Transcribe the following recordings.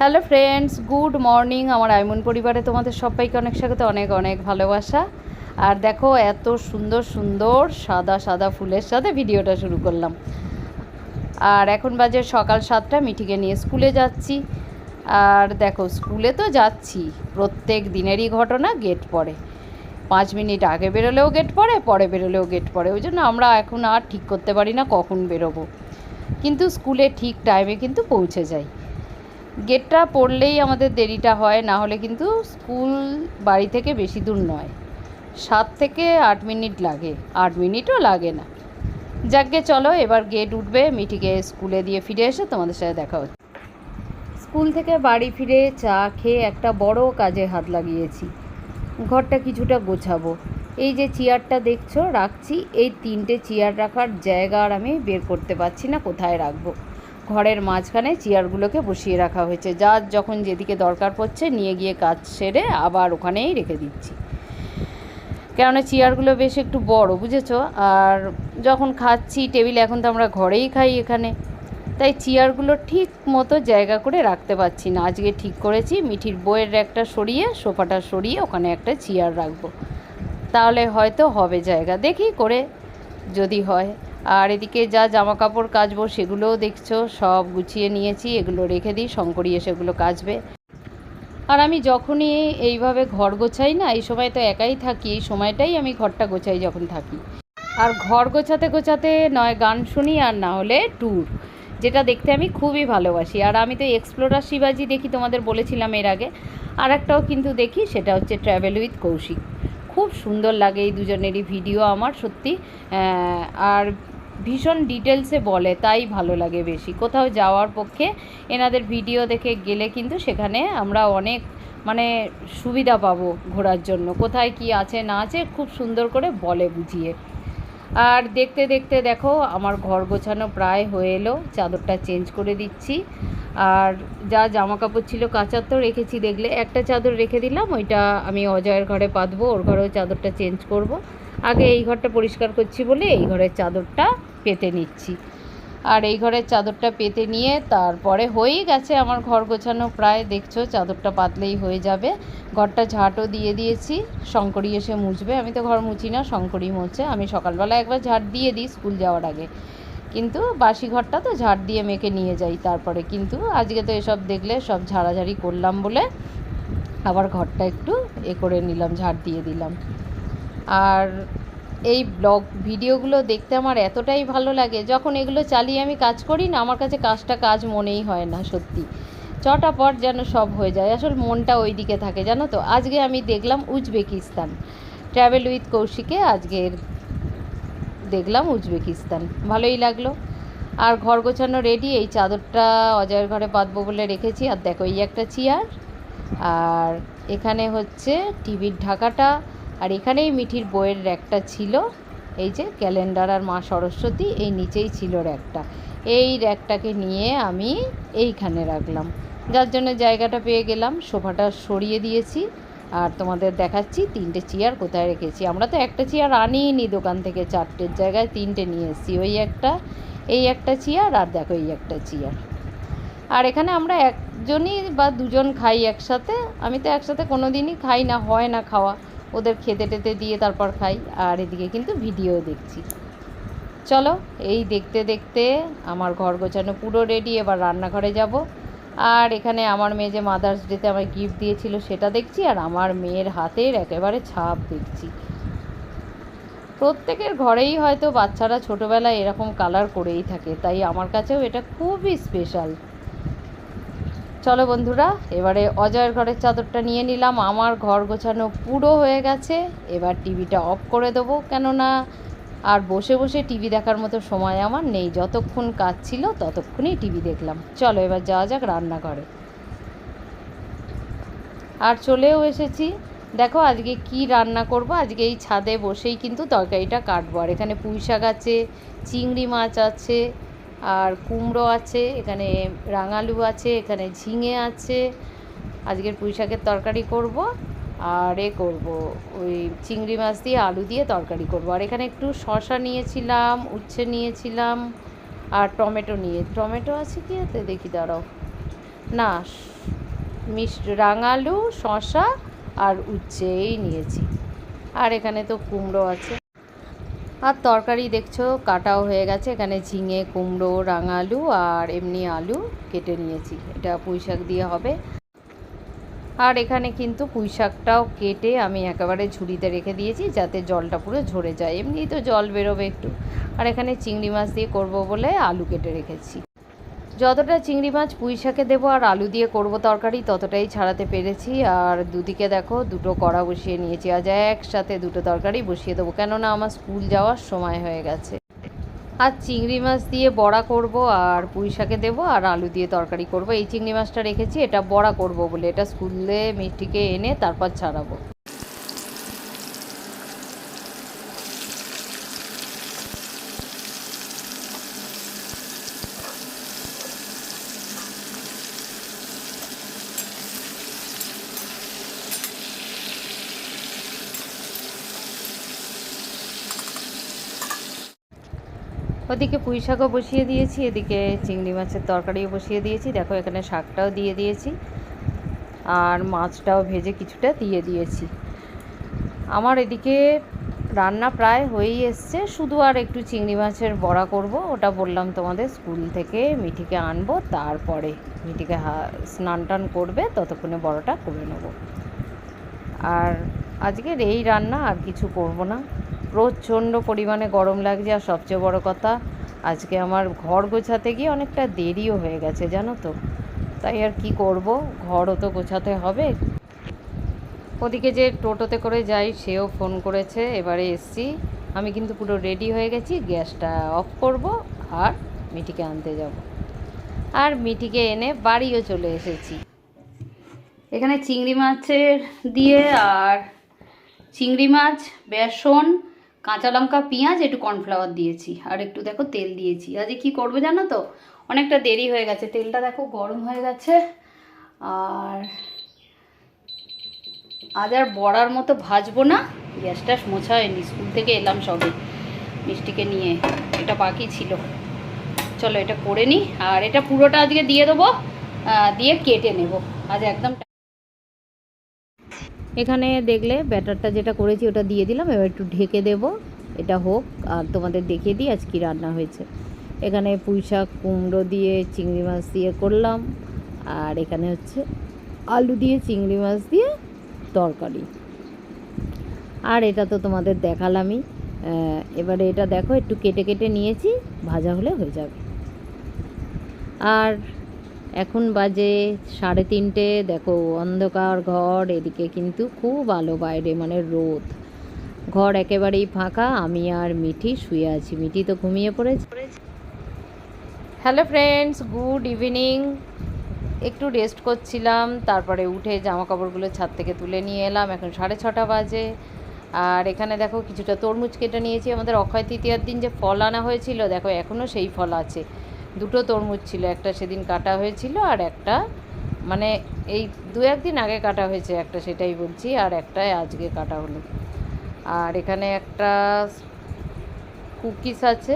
Hello friends, good morning. আমার আইমন পরিবারে তোমাদের সবাইকে অনেক স্বাগত, অনেক অনেক ভালোবাসা। আর দেখো, এত সুন্দর সুন্দর সাদা সাদা ফুলের সাথে ভিডিওটা শুরু করলাম। আর এখন বাজে সকাল 7টা, মিঠিকে নিয়ে স্কুলে যাচ্ছি। আর দেখো, স্কুলে তো যাচ্ছি, প্রত্যেক দিনেরই ঘটনা, গেট পড়ে 5 মিনিট আগে বেরোলেও গেট পড়ে, পরে বেরোলেও গেট পড়ে। ওই জন্য আমরা এখন আর ঠিক করতে পারি না কখন বেরোবো, কিন্তু স্কুলে ঠিক টাইমে কিন্তু পৌঁছে যাই। গেটটা পড়লেই আমাদের দেরিটা হয়, না হলে কিন্তু স্কুল বাড়ি থেকে বেশি দূর নয়, 7 থেকে 8 মিনিট লাগে, 8 মিনিটও লাগে না। যাকগে, চলো এবার গেট উঠবে, মিঠিকে স্কুলে দিয়ে ফিরে এসে তোমাদের সাথে দেখা হচ্ছে। স্কুল থেকে বাড়ি ফিরে চা খেয়ে একটা বড় কাজে হাত লাগিয়েছি। ঘরটা কিছুটা গোছাবো। এই যে চেয়ারটা দেখছো রাখছি, এই 3টে চেয়ার রাখার জায়গা আর আমি বের করতে পারছি না কোথায় রাখবো। ঘরের মাঝখানে চেয়ারগুলোকে বসিয়ে রাখা হয়েছে, যার যখন যেদিকে দরকার পড়ছে নিয়ে গিয়ে কাজ সেরে আবার ওখানেই রেখে দিচ্ছি। কেননা চেয়ারগুলো বেশ একটু বড়, বুঝেছো। আর যখন খাচ্ছি টেবিলে, এখন তো আমরা ঘরেই খাই এখানে, তাই চেয়ারগুলো ঠিক মতো জায়গা করে রাখতে পারছি না। আজকে ঠিক করেছি মিঠির বইয়ের র্যাকটা সরিয়ে, সোফাটা সরিয়ে ওখানে একটা চেয়ার রাখবো, তাহলে হয়তো হবে জায়গা, দেখি করে যদি হয়। আর এদিকে যা জামা কাপড় কাচবো সেগুলোও দেখছো সব গুছিয়ে নিয়েছি, এগুলো রেখে দিই, শঙ্করী সেগুলো কাচবে। আর আমি যখনই এইভাবে ঘর গোছাই না, এই সময় তো একাই থাকি, এই সময়টাই আমি ঘরটা গোছাই যখন থাকি। আর ঘর গোছাতে গোছাতে নয় গান শুনি, আর না হলে ট্যুর, যেটা দেখতে আমি খুবই ভালোবাসি। আর আমি তো এক্সপ্লোরার শিবাজি দেখি, তোমাদের বলেছিলাম এর আগে। আর একটাও কিন্তু দেখি, সেটা হচ্ছে ট্র্যাভেল উইথ কৌশিক। খুব সুন্দর লাগে এই দুজনেরই ভিডিও আমার, সত্যি। আর ভীষণ ডিটেলসে বলে, তাই ভালো লাগে বেশি। কোথাও যাওয়ার পক্ষে এনাদের ভিডিও দেখে গেলে কিন্তু সেখানে আমরা অনেক সুবিধা পাবো ঘোরার জন্য, কোথায় কি আছে না আছে খুব সুন্দর করে বলে বুঝিয়ে। আর দেখতে দেখতে দেখো আমার ঘর গোছানো প্রায় হয়ে এলো, চাদরটা চেঞ্জ করে দিচ্ছি। আর যা জামা কাপড় ছিল কাচার তো রেখেছি, দেখলে একটা চাদর রেখে দিলাম, ওইটা আমি অজয়ের ঘরে পাতবো, ওর ঘরেও চাদরটা চেঞ্জ করব। আগে এই ঘরটা পরিষ্কার করছি বলে এই ঘরের চাদরটা পেতে নিচ্ছি। আর এই ঘরের চাদরটা পেতে নিয়ে তারপরে হয়েই গেছে আমার ঘর গোছানো প্রায়, দেখছো চাদরটা পাতলেই হয়ে যাবে। ঘরটা ঝাঁটও দিয়ে দিয়েছি, শঙ্করী এসে মুছবে। আমি তো ঘর মুছি না, শঙ্করী মোছে। আমি সকালবেলা একবার ঝাঁট দিয়ে দিই স্কুল যাওয়ার আগে, কিন্তু বাসি ঘরটা তো ঝাঁট দিয়ে মেখে নিয়ে যাই তারপরে। কিন্তু আজকে তো এসব দেখলে সব ঝাড়াঝাড়ি করলাম বলে আবার ঘরটা একটু করে নিলাম, ঝাঁট দিয়ে দিলাম। আর এই ব্লগ ভিডিওগুলো দেখতে আমার এতটাই ভালো লাগে, যখন এগুলো চালিয়ে আমি কাজ করি না, আমার কাছে কাজটা কাজ মনেই হয় না, সত্যি চটাপট যেন সব হয়ে যায়। আসলে মনটা ওই দিকে থাকে, জানো তো। আজকে আমি দেখলাম উজবেকিস্তান, ট্র্যাভেল উইথ কৌশিকে আজকের দেখলাম উজবেকিস্তান, ভালোই লাগলো। আর ঘর গোছানো রেডি, এই চাদরটা অজয়ের ঘরে পাতবো বলে রেখেছি। আর দেখো এই একটা চেয়ার, আর এখানে হচ্ছে টিভির ঢাকাটা, আর এখানেই মিঠির বইয়ের র্যাকটা ছিল, এই যে ক্যালেন্ডার আর মা সরস্বতী, এই নিচেই ছিল র্যাকটা। এই র্যাকটাকে নিয়ে আমি এইখানে রাখলাম, যার জন্য জায়গাটা পেয়ে গেলাম। সোফাটা সরিয়ে দিয়েছি, আর তোমাদের দেখাচ্ছি 3টে চেয়ার কোথায় রেখেছি। আমরা তো একটা চেয়ার আনিনি দোকান থেকে, 4টের জায়গায় 3টে নিয়ে এসেছি। ওই একটা, এই একটা চেয়ার, আর দেখো এই একটা চেয়ার। আর এখানে আমরা একজনই বা দুজন খাই একসাথে, আমি তো একসাথে কোনো দিনই খাই না, হয় না খাওয়া, ওদের খেতে টেতে দিয়ে তারপর খাই। আর এদিকে কিন্তু ভিডিও দেখছি। চলো, এই দেখতে দেখতে আমার ঘর গোছানো পুরো রেডি, এবার রান্নাঘরে যাব। আর এখানে আমার মেয়ে যে মাদার্স ডেতে আমায় গিফট দিয়েছিল সেটা দেখছি, আর আমার মেয়ের হাতের একেবারে ছাপ দেখছি। প্রত্যেকের ঘরেই হয়তো বাচ্চারা ছোটোবেলায় এরকম কালার করেই থাকে, তাই আমার কাছেও এটা খুবই স্পেশাল। চলো বন্ধুরা, এবারে অজয়ের ঘরের চাদরটা নিয়ে নিলাম, আমার ঘর গোছানো পুরো হয়ে গেছে। এবার টিভিটা অফ করে দেবো, কেননা আর বসে বসে টিভি দেখার মতো সময় আমার নেই। যতক্ষণ কাজ ছিল ততক্ষণই টিভি দেখলাম। চলো এবার যাওয়া যাক রান্নাঘরে। আর চলেও এসেছি। দেখো আজকে কি রান্না করব। আজকে এই ছাদে বসেই কিন্তু তরকারিটা কাটবো। আর এখানে পুঁই শাক আছে, চিংড়ি মাছ আছে, আর কুমড়ো আছে, এখানে রাঙালু আছে, এখানে ঝিঙে আছে। আজকের পুঁই শাকের তরকারি করব, আর করব ওই চিংড়ি মাছ দিয়ে আলু দিয়ে তরকারি করব। আর এখানে একটু শসা নিয়েছিলাম, উচ্ছে নিয়েছিলাম, আর টমেটো টমেটো আছে কি এতে, দেখি দাঁড়াও, না, রাঙালু, শসা আর উচ্ছে এই নিয়েছি। আর এখানে তো কুমড়ো আছে। আর তরকারি দেখছো কাটাও হয়ে গেছে। এখানে ঝিঙে, কুমড়ো, রাঙালু আর এমনি আলু কেটে নিয়েছি। এটা পুঁই শাক দিয়ে হবে। আর এখানে কিন্তু পুঁই শাকটাও কেটে আমি একেবারে ঝুড়িতে রেখে দিয়েছি, যাতে জলটা পুরো ঝরে যায়। এমনিই তো জল বেরোবে একটু। আর এখানে চিংড়ি মাছ দিয়ে করব বলে আলু কেটে রেখেছি। যতটা চিংড়ি মাছ পুঁই শাকে দেবো আর আলু দিয়ে করব তরকারি, ততটাই ছাড়াতে পেরেছি। আর দুদিকে দেখো দুটো কড়া বসিয়ে নিয়েছি। আজ একসাথে দুটো তরকারি বসিয়ে দেবো, কেননা আমার স্কুল যাওয়ার সময় হয়ে গেছে। আর চিংড়ি মাছ দিয়ে বড়া করব, আর পুঁই শাকে দেবো, আর আলু দিয়ে তরকারি করব। এই চিংড়ি মাছটা রেখেছি, এটা বড়া করব বলে। এটা স্কুলে মিষ্টিকে এনে তারপর ছাড়াবো। ওদিকে পুঁই শাকও বসিয়ে দিয়েছি, এদিকে চিংড়ি মাছের তরকারিও বসিয়ে দিয়েছি। দেখো এখানে শাকটাও দিয়ে দিয়েছি, আর মাছটাও ভেজে কিছুটা দিয়ে দিয়েছি। আমার এদিকে রান্না প্রায় হয়েই এসছে, শুধু আর একটু চিংড়ি মাছের বড়া করব। ওটা বললাম তোমাদের, স্কুল থেকে মিঠিকে আনবো, তারপরে মিঠিকে স্নান টান করবে, ততক্ষণে বড়াটা করে নেব। আর আজকের এই রান্না, আর কিছু করব না। প্রচণ্ড পরিমাণে গরম লাগছে। আর সবচেয়ে বড় কথা, আজকে আমার ঘর গোছাতে গিয়ে অনেকটা দেরিও হয়ে গেছে জানো তো। তাই আর কি করব, ঘরও তো গোছাতে হবে। ওদিকে যে টোটোতে করে যাই সেও ফোন করেছে, এবারে এসছি। আমি কিন্তু পুরো রেডি হয়ে গেছি, গ্যাসটা অফ করব আর মিঠিকে আনতে যাব। আর মিঠিকে এনে বাড়িও চলে এসেছি। এখানে চিংড়ি মাছের দিয়ে, আর চিংড়ি মাছ, বেসন, কাঁচা লঙ্কা, পেঁয়াজ, একটু কর্নফ্লাওয়ার দিয়েছি, আর একটু দেখো তেল দিয়েছি। আজকে কি করবো জানো তো, অনেকটা দেরি হয়ে গেছে, তেলটা দেখো গরম হয়ে গেছে। আর আজ আর বড়ার মতো ভাজবো না, গ্যাসটা মোছা হয়নি, স্কুল থেকে এলাম সবে মিষ্টিকে নিয়ে, এটা বাকি ছিল। চলো এটা করে নিই। আর এটা পুরোটা আজকে দিয়ে দেবো, দিয়ে কেটে নেব আজ একদম। এখানে দেখলে ব্যাটারটা যেটা করেছি ওটা দিয়ে দিলাম, এবার একটু ঢেকে দেব, এটা হোক। আর তোমাদের দেখিয়ে দিই আজ কী রান্না হয়েছে। এখানে পুঁই শাক, কুমড়ো দিয়ে চিংড়ি মাছ দিয়ে করলাম, আর এখানে হচ্ছে আলু দিয়ে চিংড়ি মাছ দিয়ে তরকারি। আর এটা তো তোমাদের দেখালামই। এবারে এটা দেখো একটু কেটে কেটে নিয়েছি, ভাজা হলে হয়ে যাবে। আর এখন বাজে 3:30। দেখো অন্ধকার ঘর, এদিকে কিন্তু খুব আলো বাইরে, মানে রোদ। ঘর একেবারেই ফাঁকা, আমি আর মিঠি শুয়ে আছি। মিঠি তো ঘুমিয়ে পড়েছে। Hello friends, good evening. একটু রেস্ট করছিলাম, তারপরে উঠে জামা কাপড়গুলো ছাদ থেকে তুলে নিয়ে এলাম। এখন 6:30 বাজে। আর এখানে দেখো কিছুটা তরমুজ কেটে নিয়েছি। আমাদের অক্ষয় তৃতীয়ার দিন যে ফল আনা হয়েছিল, দেখো এখনও সেই ফল আছে। দুটো তরমুজ ছিল, একটা সেদিন কাটা হয়েছিল, আর একটা মানে এই 2-1 দিন আগে কাটা হয়েছে একটা, সেটাই বলছি। আর একটা আজকে কাটা হলো। আর এখানে একটা কুকিস আছে,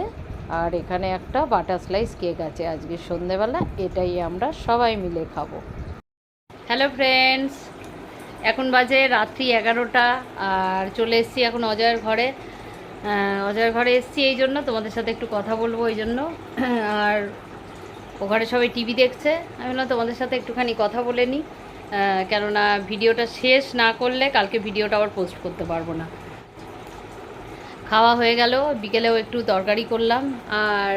আর এখানে একটা বাটার স্লাইস কেক আছে। আজকে সন্ধেবেলা এটাই আমরা সবাই মিলে খাবো। হ্যালো ফ্রেন্ডস, এখন বাজে রাত্রি 11টা। আর চলে এসেছি এখন অজয়ের ঘরে। অজয়ের ঘরে এসেছি এই জন্য, তোমাদের সাথে একটু কথা বলবো এই জন্য। আর ও ঘরে সবাই টিভি দেখছে, আমি বললাম তোমাদের সাথে একটুখানি কথা বলে নিই, কেননা ভিডিওটা শেষ না করলে কালকে ভিডিওটা আবার পোস্ট করতে পারবো না। খাওয়া হয়ে গেল, বিকেলেও একটু তরকারি করলাম। আর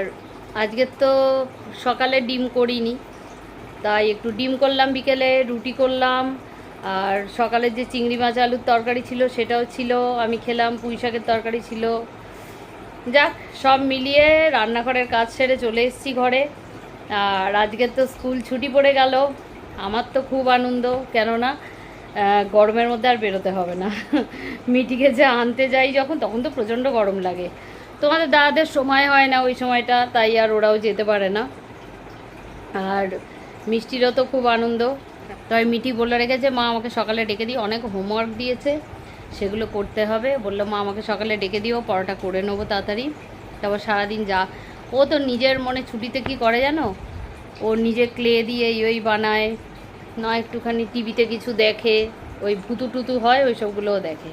আজকে তো সকালে ডিম করিনি, তাই একটু ডিম করলাম, বিকেলে রুটি করলাম। আর সকালের যে চিংড়ি মাছ আলুর তরকারি ছিল সেটাও ছিল, আমি খেলাম। পুঁই শাকের তরকারি ছিল। যাক, সব মিলিয়ে রান্নাঘরের কাজ সেরে চলে এসেছি ঘরে। আর আজকে তো স্কুল ছুটি পড়ে গেল। আমার তো খুব আনন্দ, কেননা গরমের মধ্যে আর বেরোতে হবে না। মিটিকে যে আনতে যাই যখন, তখন তো প্রচণ্ড গরম লাগে। তোমাদের দাদাদের সময় হয় না ওই সময়টা, তাই আর ওরাও যেতে পারে না। আর মিষ্টিরও তো খুব আনন্দ। তাই মিটি বলে রেখেছে, মা আমাকে সকালে ডেকে দিও, অনেক হোমওয়ার্ক দিয়েছে, সেগুলো করতে হবে। বললো মা আমাকে সকালে ডেকে দিও, পড়াটা করে নেবো তাড়াতাড়ি। তারপর সারাদিন যা, ও তো নিজের মনে ছুটিতে কি করে জানো, ও নিজে ক্লে দিয়ে ওই বানায়, না একটুখানি টিভিতে কিছু দেখে, ওই ভুতু টুতু হয় ওই সবগুলোও দেখে।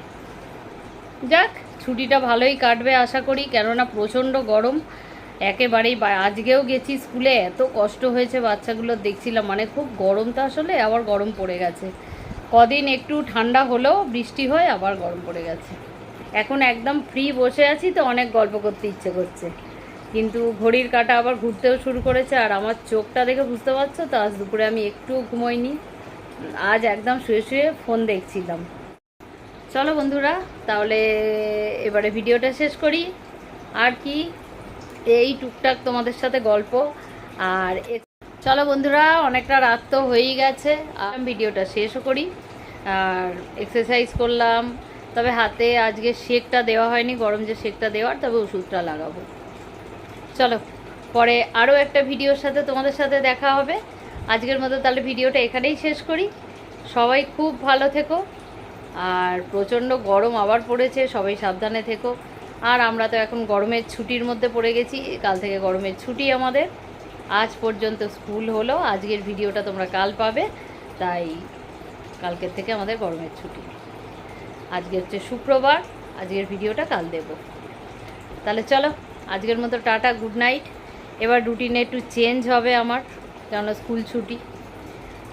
যাক, ছুটিটা ভালোই কাটবে আশা করি, কেননা প্রচণ্ড গরম একেবারেই। আজকেও গেছি স্কুলে, এত কষ্ট হয়েছে বাচ্চাগুলোর দেখছিলাম, মানে খুব গরম, তো আসলে আবার গরম পড়ে গেছে। কদিন একটু ঠান্ডা হলেও বৃষ্টি হয়, আবার গরম পড়ে গেছে। এখন একদম ফ্রি বসে আছি, তো অনেক গল্প করতে ইচ্ছে করছে, কিন্তু ঘড়ির কাঁটা আবার ঘুরতেও শুরু করেছে। আর আমার চোখটা দেখে বুঝতে পারছো তো, আজ দুপুরে আমি একটুও ঘুমোইনি, আজ একদম শুয়ে শুয়ে ফোন দেখছিলাম। চলো বন্ধুরা, তাহলে এবারে ভিডিওটা শেষ করি। আর কি, এই টুকটাক তোমাদের সাথে গল্প। আর চলো বন্ধুরা, অনেকটা রাত তো হয়েই গেছে, আর ভিডিওটা শেষও করি। আর এক্সারসাইজ করলাম, তবে হাতে আজকে শেকটা দেওয়া হয়নি, গরম যে শেকটা দেওয়ার, তবে ওষুধটা লাগাবো। চলো, পরে আরও একটা ভিডিওর সাথে তোমাদের সাথে দেখা হবে। আজকের মতো তাহলে ভিডিওটা এখানেই শেষ করি। সবাই খুব ভালো থেকো, আর প্রচণ্ড গরম আবার পড়েছে, সবাই সাবধানে থেকো। আর আমরা তো এখন গরমের ছুটির মধ্যে পড়ে গেছি, কাল থেকে গরমের ছুটি আমাদের। আজ পর্যন্ত স্কুল হলো, আজকের ভিডিওটা তোমরা কাল পাবে, তাই কালকের থেকে আমাদের গরমের ছুটি। আজকে হচ্ছে শুক্রবার, আজকের ভিডিওটা কাল দেব। তাহলে চলো, আজকের মতো টাটা, গুড নাইট। এবার রুটিনে একটু চেঞ্জ হবে আমার, কেননা স্কুল ছুটি।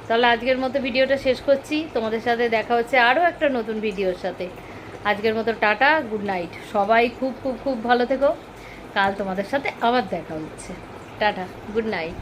তাহলে আজকের মতো ভিডিওটা শেষ করছি, তোমাদের সাথে দেখা হচ্ছে আরও একটা নতুন ভিডিওর সাথে। আজকের মতো টাটা, গুড নাইট। সবাই খুব খুব খুব ভালো থেকো, কাল তোমাদের সাথে আবার দেখা হচ্ছে। Tata, good night.